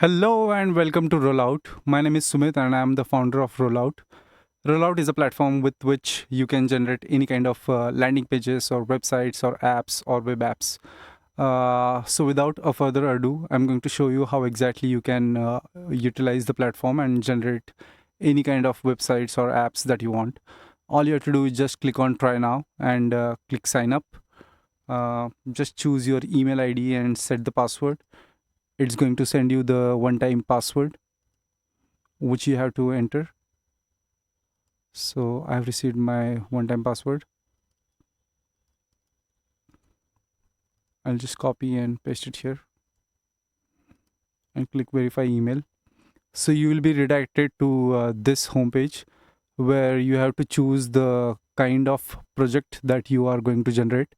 Hello and welcome to Rollout. My name is Sumit and I am the founder of Rollout. Rollout is a platform with which you can generate any kind of landing pages or websites or apps or web apps. So without a further ado, I'm going to show you how exactly you can utilize the platform and generate any kind of websites or apps that you want. All you have to do is just click on try now and click sign up. Just choose your email ID and set the password. It's going to send you the one-time password which you have to enter. So I've received my one-time password. I'll just copy and paste it here and click verify email. So you will be redirected to this homepage where you have to choose the kind of project that you are going to generate.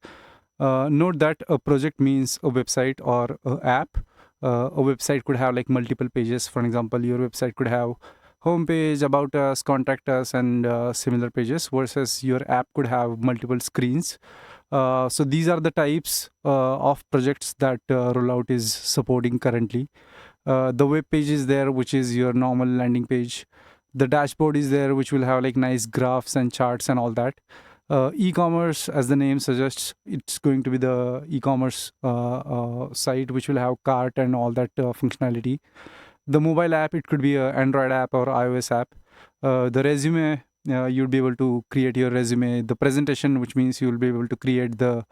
Note that a project means a website or an app. A website could have like multiple pages. For example, your website could have homepage, about us, contact us, and similar pages, versus your app could have multiple screens. So these are the types of projects that Rollout is supporting currently. The web page is there, which is your normal landing page. The dashboard is there, which will have like nice graphs and charts and all that. E-commerce, as the name suggests, it's going to be the e-commerce site, which will have cart and all that functionality. The mobile app, it could be an Android app or iOS app. The resume, you'll be able to create your resume. The presentation, which means you'll be able to create the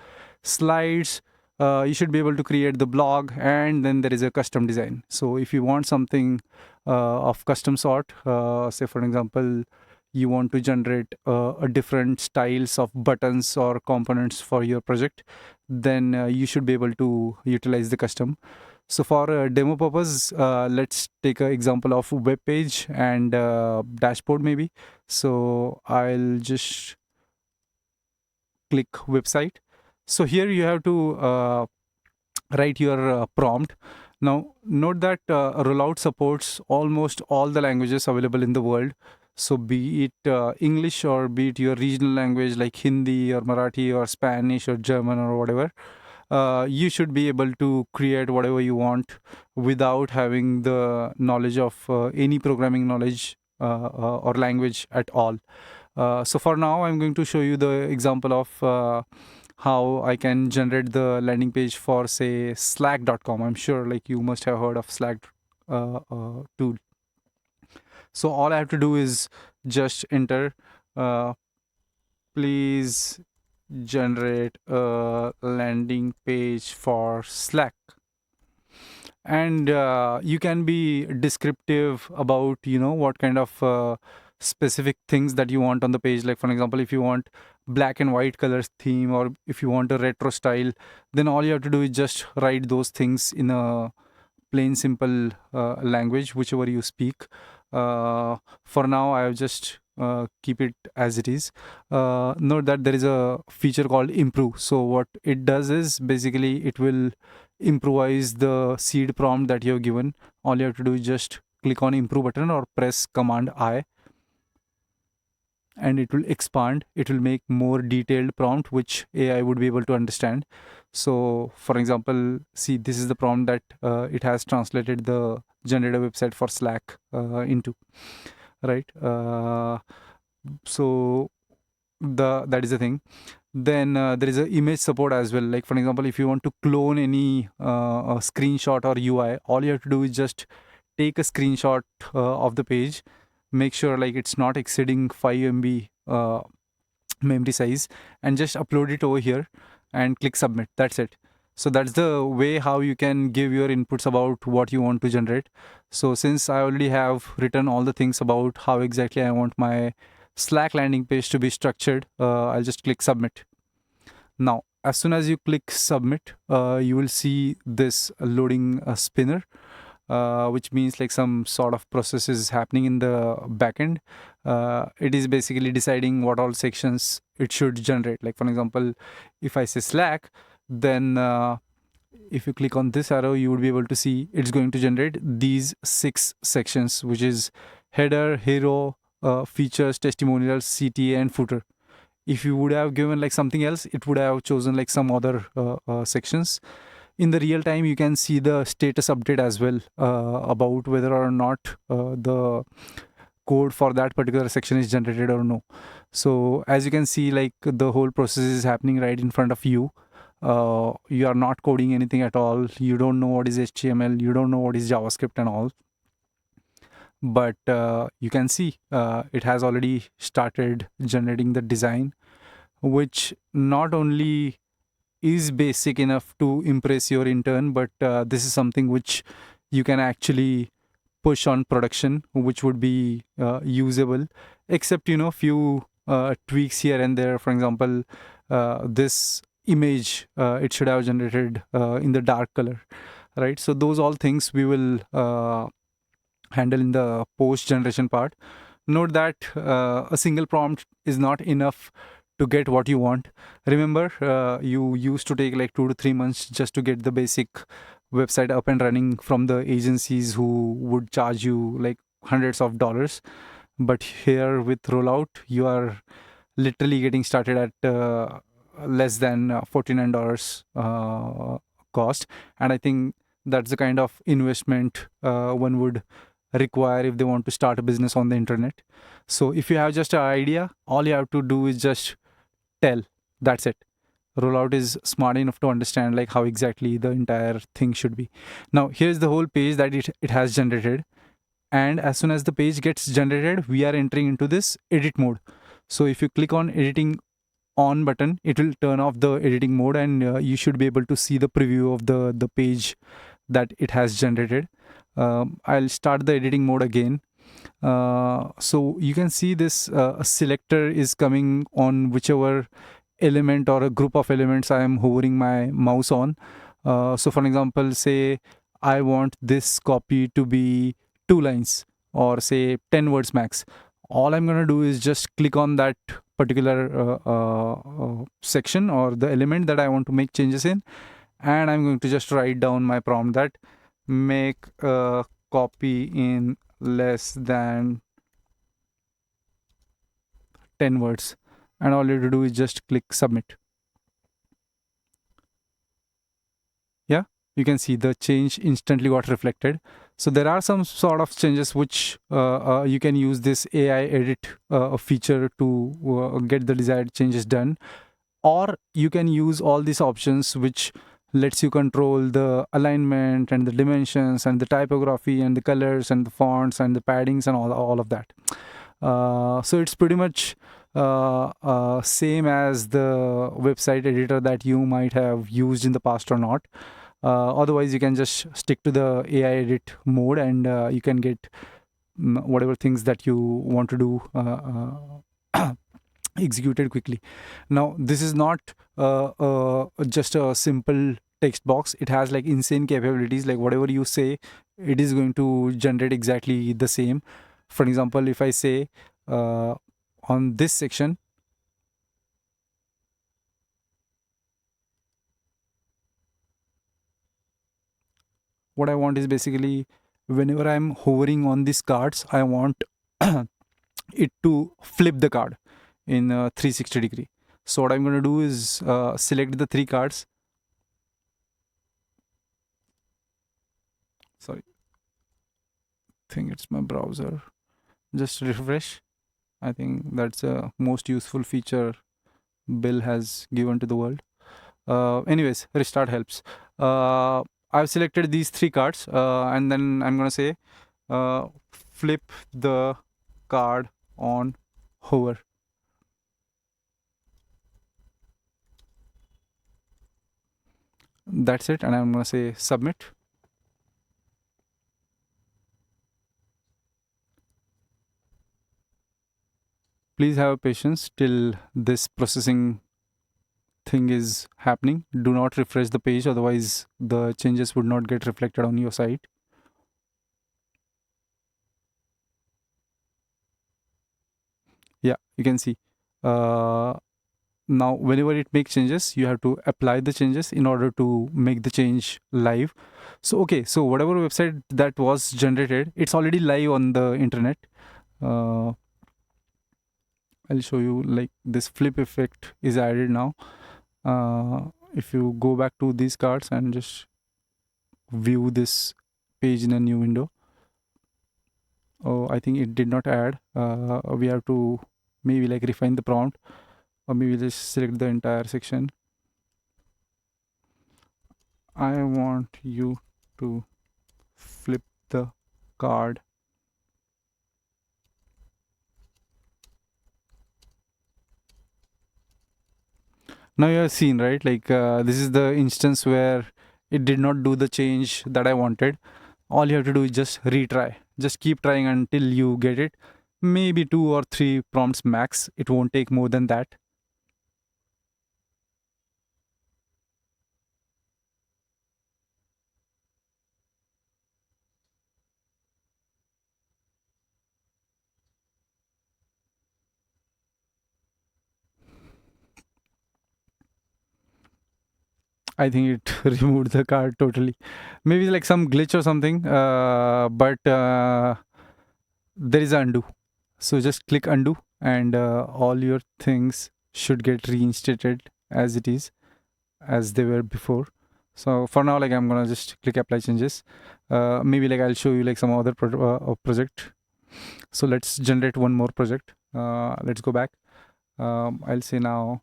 slides. You should be able to create the blog, and then there is a custom design. So if you want something of custom sort, say for example, you want to generate a different styles of buttons or components for your project, then you should be able to utilize the custom. So for a demo purpose, let's take an example of web page and dashboard maybe. So I'll just click website. So here you have to write your prompt. Now note that Rollout supports almost all the languages available in the world. So be it English or be it your regional language like Hindi or Marathi or Spanish or German or whatever, you should be able to create whatever you want without having the knowledge of any programming knowledge or language at all. So for now, I'm going to show you the example of how I can generate the landing page for, say, slack.com. I'm sure like you must have heard of Slack tool. So all I have to do is just enter, please generate a landing page for Slack. And you can be descriptive about, what kind of specific things that you want on the page. Like for example, if you want black and white colors theme, or if you want a retro style, then all you have to do is just write those things in a plain simple language, whichever you speak. For now I have just keep it as it is. Note that there is a feature called improve. So what it does is basically it will improvise the seed prompt that you have given. All you have to do is just click on improve button or press command I, and it will expand. It will make more detailed prompt which AI would be able to understand. So for example, see, this is the prompt that it has translated the generator website for Slack into, right? So that is the thing. Then there is a image support as well. Like for example, if you want to clone any a screenshot or UI, all you have to do is just take a screenshot of the page, make sure like it's not exceeding 5 MB memory size, and just upload it over here and click submit. That's it. So that's the way how you can give your inputs about what you want to generate. So since I already have written all the things about how exactly I want my Slack landing page to be structured, I'll just click submit. Now as soon as you click submit, you will see this loading spinner, which means like some sort of process is happening in the backend. It is basically deciding what all sections it should generate. Like for example, if I say Slack, then if you click on this arrow, you would be able to see it's going to generate these 6 sections, which is header, hero, features, testimonials, CTA, and footer. If you would have given like something else, it would have chosen like some other sections. in the real time you can see the status update as well about whether or not the code for that particular section is generated or no. So as you can see, like the whole process is happening right in front of you. You are not coding anything at all. You don't know what is HTML, you don't know what is JavaScript and all, but you can see it has already started generating the design, which not only is basic enough to impress your intern, but this is something which you can actually push on production, which would be usable, except few tweaks here and there. For example, this image, it should have generated in the dark color, right? So those all things we will handle in the post generation part. Note that a single prompt is not enough to get what you want. Remember, you used to take like 2 to 3 months just to get the basic website up and running from the agencies who would charge you like hundreds of dollars. But here with Rollout, you are literally getting started at less than $49 cost. And I think that's the kind of investment one would require if they want to start a business on the internet. So if you have just an idea, all you have to do is just tell. That's it. Rollout is smart enough to understand like how exactly the entire thing should be. Now here's the whole page that it has generated, and as soon as the page gets generated, we are entering into this edit mode. So if you click on editing on button, it will turn off the editing mode, and you should be able to see the preview of the page that it has generated. I'll start the editing mode again. So you can see this selector is coming on whichever element or a group of elements I am hovering my mouse on. So for example, say I want this copy to be 2 lines or say 10 words max. All I'm going to do is just click on that particular section or the element that I want to make changes in, and I'm going to just write down my prompt that make a copy in less than 10 words, and all you have to do is just click submit. Yeah, you can see the change instantly got reflected. So there are some sort of changes which you can use this AI edit feature to get the desired changes done, or you can use all these options which lets you control the alignment and the dimensions and the typography and the colors and the fonts and the paddings and all of that. So it's pretty much same as the website editor that you might have used in the past or not. Otherwise, you can just stick to the AI edit mode, and you can get whatever things that you want to do executed quickly. Now, this is not just a simple text box. It has like insane capabilities. Like whatever you say, it is going to generate exactly the same. For example, if I say on this section, what I want is basically whenever I'm hovering on these cards, I want it to flip the card in 360 degree. So what I'm going to do is select the 3 cards. Sorry, I think it's my browser. Just refresh. I think that's a most useful feature Bill has given to the world. Anyways, restart helps. I've selected these 3 cards, and then I'm gonna say flip the card on hover. That's it, and I'm gonna say submit. Please have patience till this processing thing is happening. Do not refresh the page, otherwise the changes would not get reflected on your site. Yeah, you can see now whenever it makes changes, you have to apply the changes in order to make the change live. So okay, so whatever website that was generated, it's already live on the internet. I'll show you, like this flip effect is added now. If you go back to these cards and just view this page in a new window. Oh, I think it did not add. We have to maybe like refine the prompt, or maybe just select the entire section. I want you to flip the card. Now you have seen, right? Like this is the instance where it did not do the change that I wanted. All you have to do is just retry. Just keep trying until you get it. Maybe 2 or 3 prompts max. It won't take more than that. I think it removed the card totally. Maybe like some glitch or something. But there is undo. So just click undo, and all your things should get reinstated as it is, as they were before. So for now, like I'm gonna just click apply changes. Maybe like I'll show you like some other project. So let's generate one more project. Let's go back. I'll say now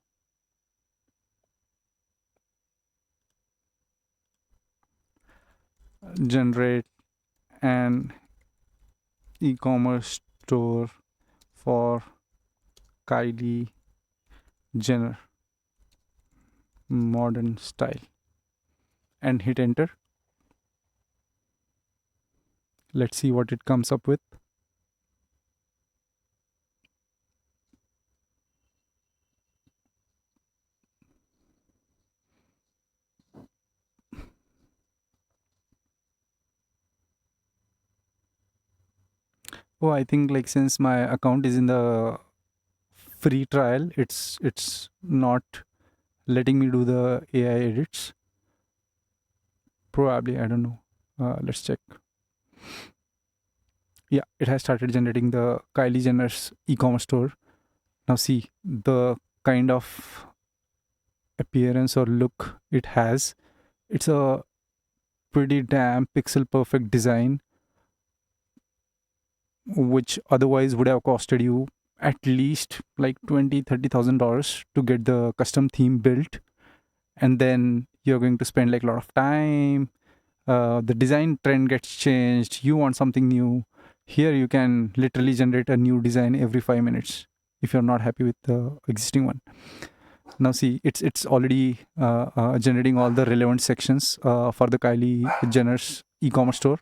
generate an e-commerce store for Kylie Jenner, modern style, and hit enter. Let's see what it comes up with. Oh, I think like since my account is in the free trial, it's not letting me do the AI edits. Probably, I don't know. Let's check. Yeah, it has started generating the Kylie Jenner's e-commerce store. Now see the kind of appearance or look it has. It's a pretty damn pixel perfect design, which otherwise would have costed you at least like $20,000-$30,000 to get the custom theme built, and then you're going to spend like a lot of time. The design trend gets changed, you want something new. Here you can literally generate a new design every 5 minutes if you're not happy with the existing one. Now see, it's already generating all the relevant sections for the Kylie Jenner's e-commerce store.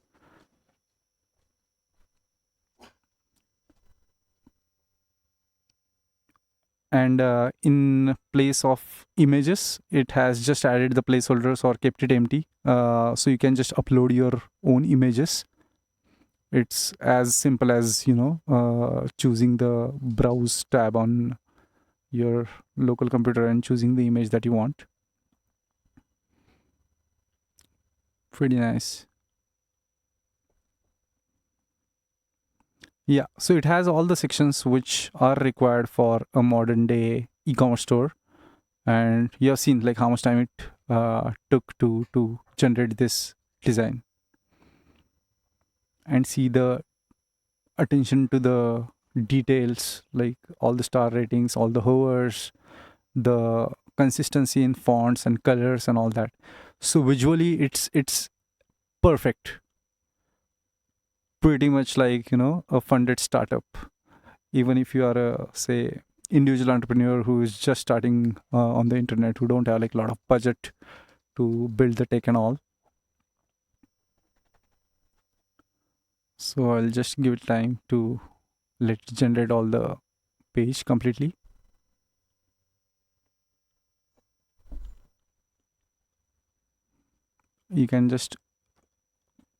And in place of images, it has just added the placeholders or kept it empty, so you can just upload your own images. It's as simple as choosing the browse tab on your local computer and choosing the image that you want. Pretty nice. Yeah, so it has all the sections which are required for a modern day e-commerce store, and you have seen like how much time it took to generate this design. And see the attention to the details, like all the star ratings, all the hovers, the consistency in fonts and colors and all that. So visually it's perfect, pretty much like a funded startup. Even if you are a, say, individual entrepreneur who is just starting on the internet, who don't have like a lot of budget to build the tech and all. So I'll just give it time to let it generate all the page completely. You can just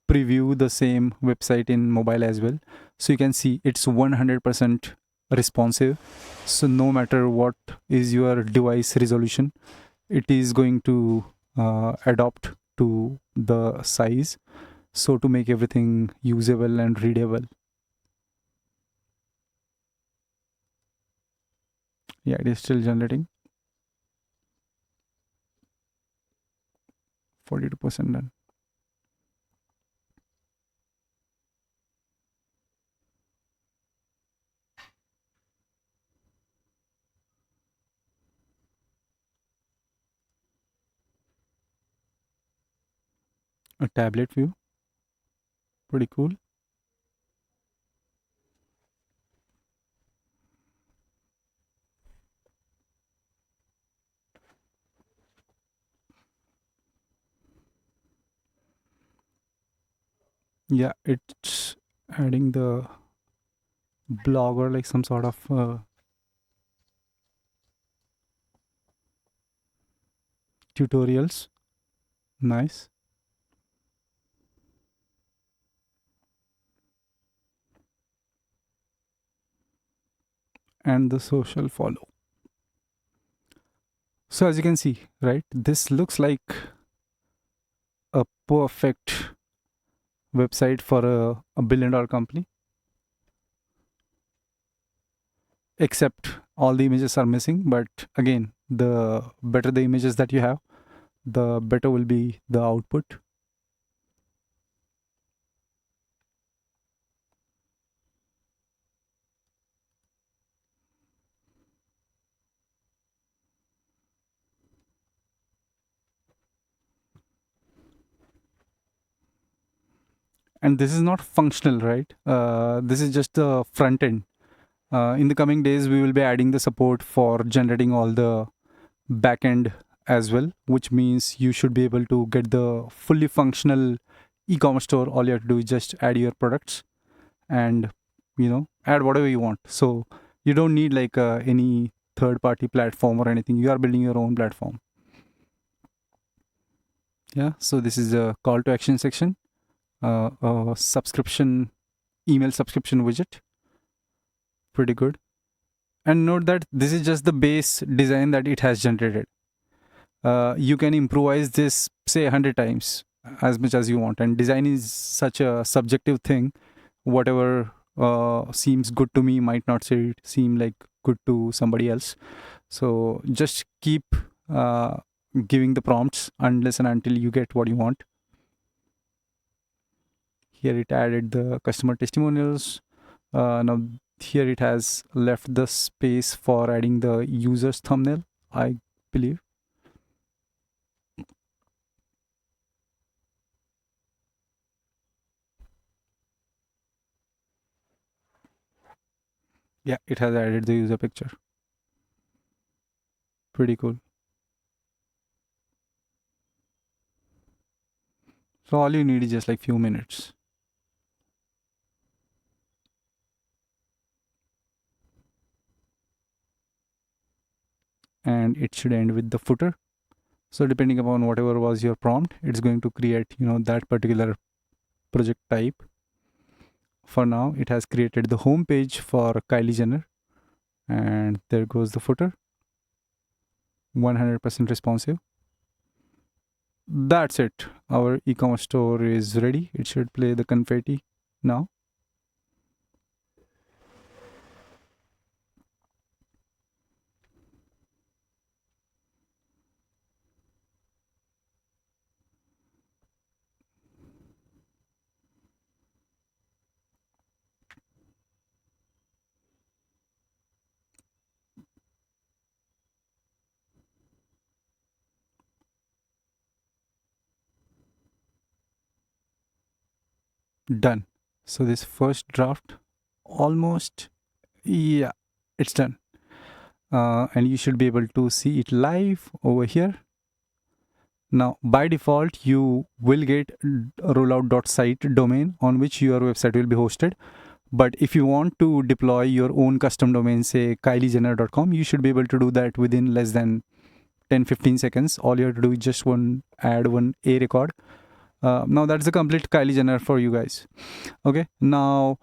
preview the same website in mobile as well, so you can see it's 100% responsive. So no matter what is your device resolution, it is going to adapt to the size, so to make everything usable and readable. Yeah, it is still generating. 42% done. A tablet view. Pretty cool. Yeah, it's adding the blog or like some sort of tutorials. Nice. And the social follow. So as you can see, right, this looks like a perfect website for a billion-dollar company, except all the images are missing. But again, the better the images that you have, the better will be the output. And this is not functional, right? This is just the front end. In the coming days, we will be adding the support for generating all the backend as well, which means you should be able to get the fully functional e-commerce store. All you have to do is just add your products and add whatever you want. So you don't need like any third party platform or anything. You are building your own platform. Yeah, so this is a call to action section, a subscription email subscription widget. Pretty good. And note that this is just the base design that it has generated. You can improvise this say 100 times as much as you want, and design is such a subjective thing. Whatever seems good to me might not seem like good to somebody else. So just keep uh, giving the prompts unless and until you get what you want. Here it added the customer testimonials. Now here it has left the space for adding the user's thumbnail, I believe. Yeah, it has added the user picture. Pretty cool. So all you need is just like few minutes. And it should end with the footer. So depending upon whatever was your prompt, it's going to create, that particular project type. For now, it has created the home page for Kylie Jenner. And there goes the footer. 100% responsive. That's it. Our e-commerce store is ready. It should play the confetti now. Done. So this first draft almost, yeah, it's done. And you should be able to see it live over here. Now, by default, you will get a Rollout.site domain on which your website will be hosted. But if you want to deploy your own custom domain, say kyliejenner.com, you should be able to do that within less than 10-15 seconds. All you have to do is just add one A record. Now that's the complete Kylie Jenner for you guys. Okay, now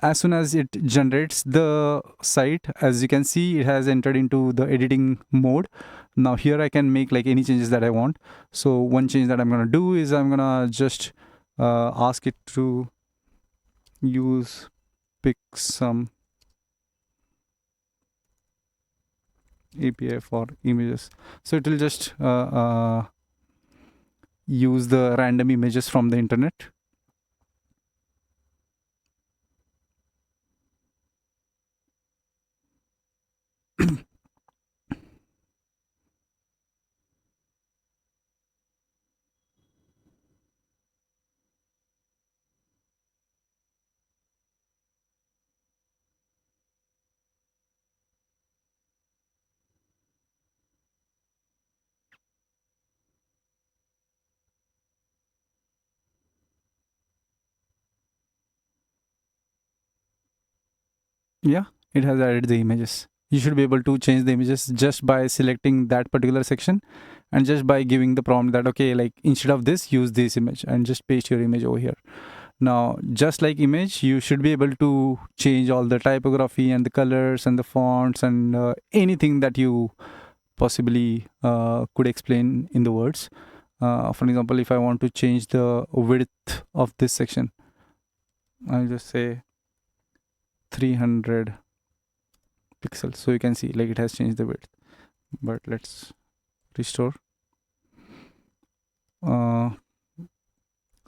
as soon as it generates the site, as you can see, it has entered into the editing mode. Now here I can make like any changes that I want. So one change that I'm gonna do is I'm gonna just ask it to use pick some API for images. So it will just use the random images from the internet. Yeah, it has added the images. You should be able to change the images just by selecting that particular section and just by giving the prompt that, okay, like instead of this, use this image and just paste your image over here. Now, just like image, you should be able to change all the typography and the colors and the fonts and anything that you possibly could explain in the words. For example, if I want to change the width of this section, I'll just say 300 pixels. So you can see like it has changed the width. But let's restore.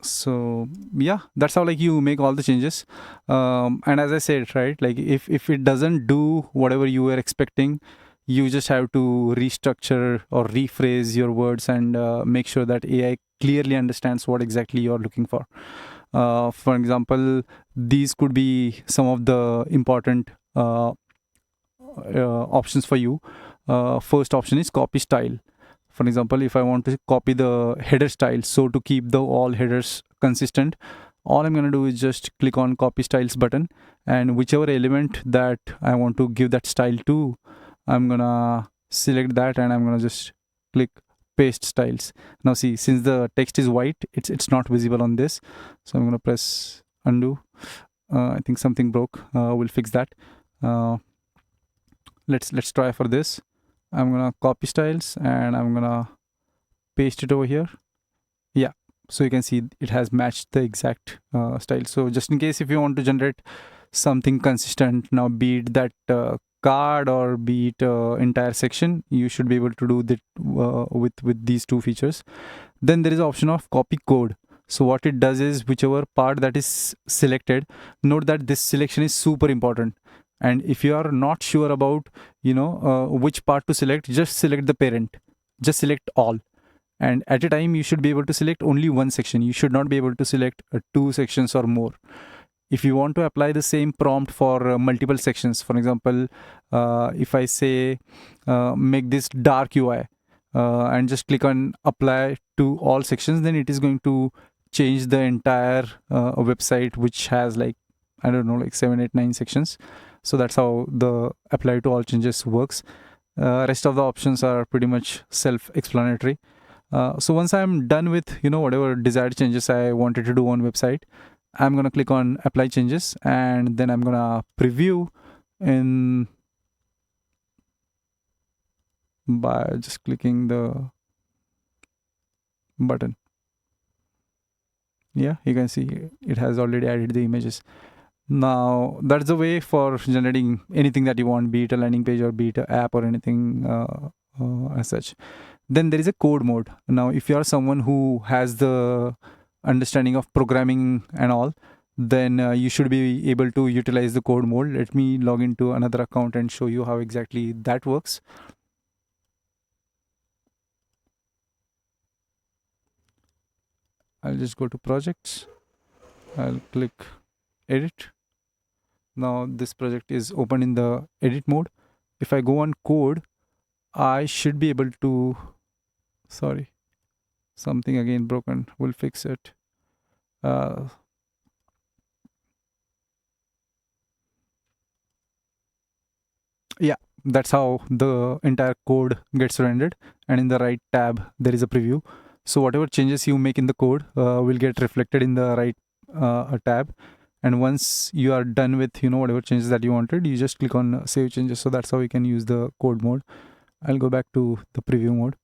So yeah, that's how like you make all the changes. And as I said, right, like if it doesn't do whatever you were expecting, you just have to restructure or rephrase your words and make sure that AI clearly understands what exactly you're looking for. For example, these could be some of the important options for you. First option is copy style. For example, if I want to copy the header style, so to keep the all headers consistent, all I'm going to do is just click on copy styles button, and whichever element that I want to give that style to, I'm going to select that and I'm going to just click paste styles. Now see, since the text is white, it's not visible on this, so I'm going to press undo. I think something broke. We'll fix that. Let's try for this. I'm gonna copy styles and I'm gonna paste it over here. Yeah, so you can see it has matched the exact style. So just in case if you want to generate something consistent, now be it that card or be it entire section, you should be able to do that with these two features. Then there is an option of copy code. So what it does is whichever part that is selected, note that this selection is super important. And if you are not sure about which part to select, just select the parent, just select all, and at a time you should be able to select only one section. You should not be able to select two sections or more. If you want to apply the same prompt for multiple sections, for example, if I say make this dark UI and just click on apply to all sections, then it is going to change the entire website, which has like, I don't know, like 7, 8, 9 sections. So that's how the apply to all changes works. Rest of the options are pretty much self-explanatory. So once I'm done with whatever desired changes I wanted to do on website, I'm gonna click on apply changes and then I'm gonna preview in by just clicking the button. Yeah, you can see it has already added the images. Now that's the way for generating anything that you want, be it a landing page or be it an app or anything as such. Then there is a code mode. Now if you are someone who has the understanding of programming and all, then you should be able to utilize the code mode. Let me log into another account and show you how exactly that works. I'll just go to projects. I'll click edit. Now this project is open in the edit mode. If I go on code, I should be able to, sorry, something again broken, we'll fix it. Yeah, that's how the entire code gets rendered, and in the right tab there is a preview. So whatever changes you make in the code will get reflected in the right tab, and once you are done with whatever changes that you wanted, you just click on save changes. So that's how you can use the code mode. I'll go back to the preview mode.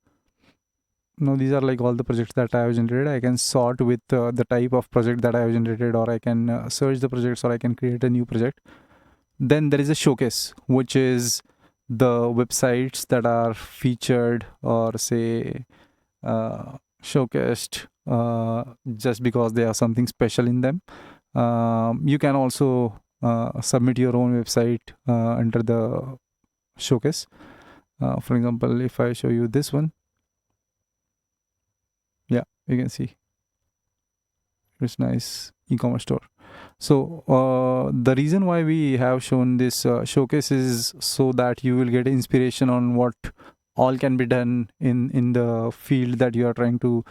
Now these are like all the projects that I have generated. I can sort with the type of project that I have generated, or I can search the projects, or I can create a new project. Then there is a showcase, which is the websites that are featured or say showcased just because they have something special in them. You can also submit your own website under the showcase. For example, if I show you this one, yeah, you can see it's nice e-commerce store. So the reason why we have shown this showcase is so that you will get inspiration on what all can be done in the field that you are trying to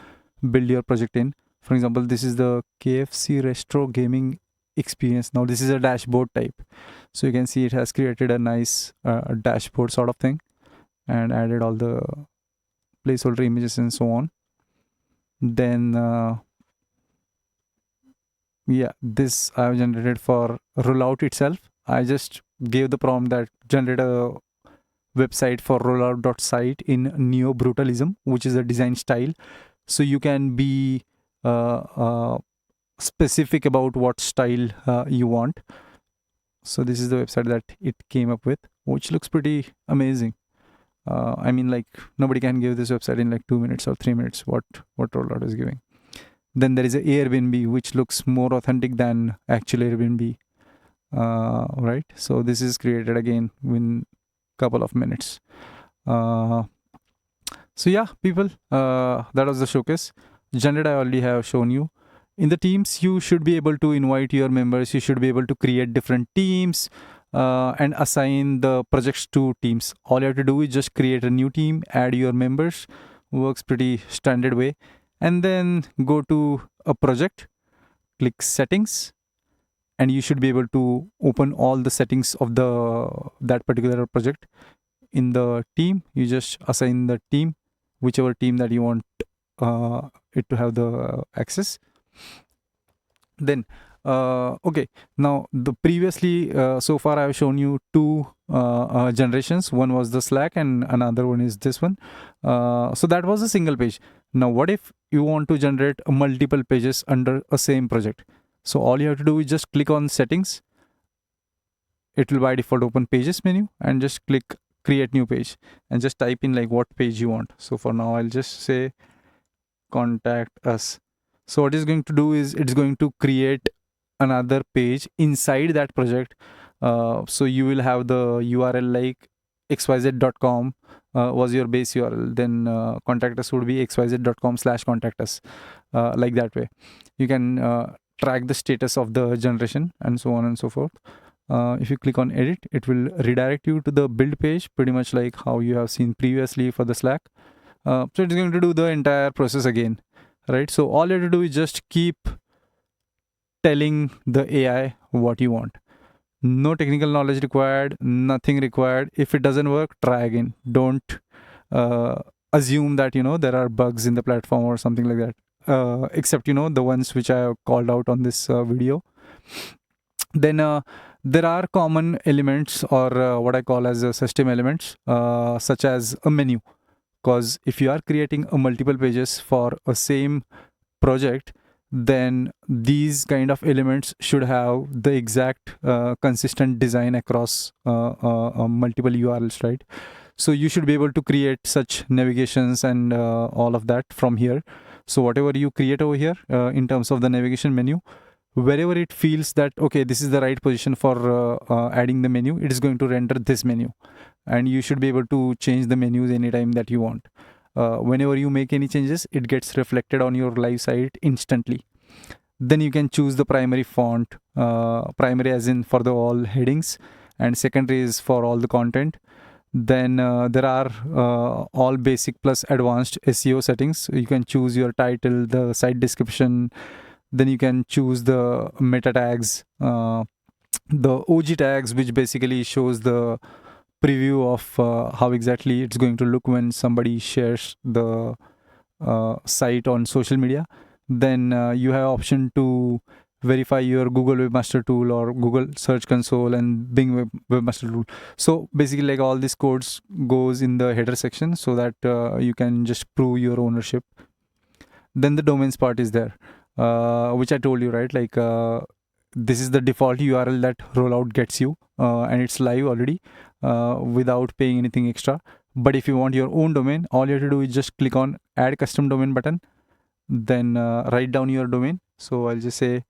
build your project in. For example, this is the KFC Retro Gaming experience. Now this is a dashboard type, so you can see it has created a nice dashboard sort of thing and added all the placeholder images and so on. Then yeah, this I've generated for Rollout itself. I just gave the prompt that generate a website for Rollout.site in neo brutalism, which is a design style. So you can be specific about what style you want. So this is the website that it came up with, which looks pretty amazing. I mean, like, nobody can give this website in like 2 minutes or 3 minutes what Rollout is giving. Then there is a Airbnb, which looks more authentic than actual Airbnb, right? So this is created again in couple of minutes. So yeah, people, that was the showcase. Generate I already have shown you. In the teams, you should be able to invite your members. You should be able to create different teams and assign the projects to teams. All you have to do is just create a new team, add your members. Works pretty standard way. And then go to a project, click settings, and you should be able to open all the settings of that particular project. In the team, you just assign the team, whichever team that you want it to have the access. Then okay, now the previously so far I have shown you two generations. One was the Slack and another one is this one. So that was a single page. Now what if you want to generate multiple pages under a same project? So all you have to do is just click on settings. It will by default open pages menu and just click create new page and just type in like what page you want. So for now I'll just say contact us. So what it's going to do is it's going to create another page inside that project. So you will have the URL like xyz.com was your base URL. Then contact us would be xyz.com/contact us. Like that way. You can track the status of the generation and so on and so forth. If you click on edit, it will redirect you to the build page, pretty much like how you have seen previously for the Slack. So it's going to do the entire process again, right? So all you have to do is just keep telling the AI what you want. No technical knowledge required, nothing required. If it doesn't work, try again. Don't assume that, there are bugs in the platform or something like that, except, the ones which I have called out on this video. Then there are common elements or what I call as system elements, such as a menu. Because if you are creating a multiple pages for a same project, then these kind of elements should have the exact consistent design across multiple URLs, right? So you should be able to create such navigations and all of that from here. So whatever you create over here in terms of the navigation menu, wherever it feels that, okay, this is the right position for adding the menu, it is going to render this menu. And you should be able to change the menus anytime that you want. Whenever you make any changes, it gets reflected on your live site instantly. Then you can choose the primary font, primary as in for the all headings, and secondary is for all the content. Then there are all basic plus advanced SEO settings. You can choose your title, the site description. Then you can choose the meta tags, the OG tags, which basically shows the preview of how exactly it's going to look when somebody shares the site on social media. Then you have option to verify your Google Webmaster Tool or Google Search Console and Bing Webmaster Tool. So basically, like, all these codes goes in the header section so that you can just prove your ownership. Then the domains part is there, which I told you, right? Like this is the default URL that Rollout gets you, and it's live already without paying anything extra. But if you want your own domain, all you have to do is just click on add custom domain button, then write down your domain. So I'll just say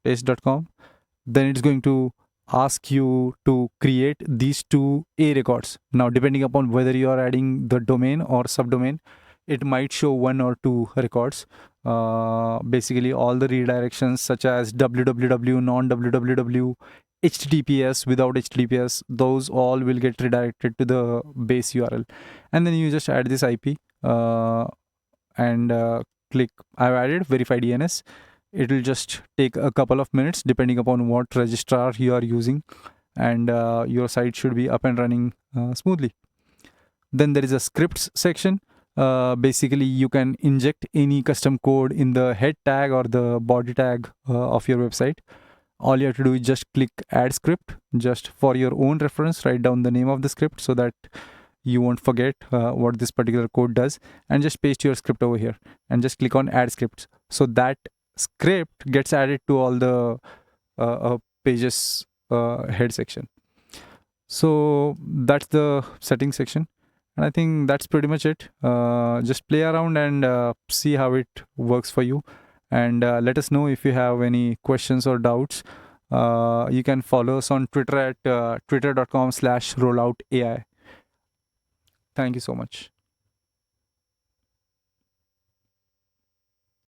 taste.com. Then it's going to ask you to create these two A records. Now, depending upon whether you are adding the domain or subdomain, it might show 1 or 2 records. Basically, all the redirections such as www, non-www, HTTPS, without HTTPS, those all will get redirected to the base URL. And then you just add this IP and click I've added verified DNS. it will just take a couple of minutes depending upon what registrar you are using, and your site should be up and running smoothly. Then there is a scripts section. Basically, you can inject any custom code in the head tag or the body tag of your website. All you have to do is just click add script. Just for your own reference, write down the name of the script so that you won't forget what this particular code does, and just paste your script over here and just click on add scripts. So that script gets added to all the pages head section. So that's the settings section, and I think that's pretty much it. Just play around and see how it works for you, and let us know if you have any questions or doubts. You can follow us on Twitter at twitter.com/rolloutai. Thank you so much.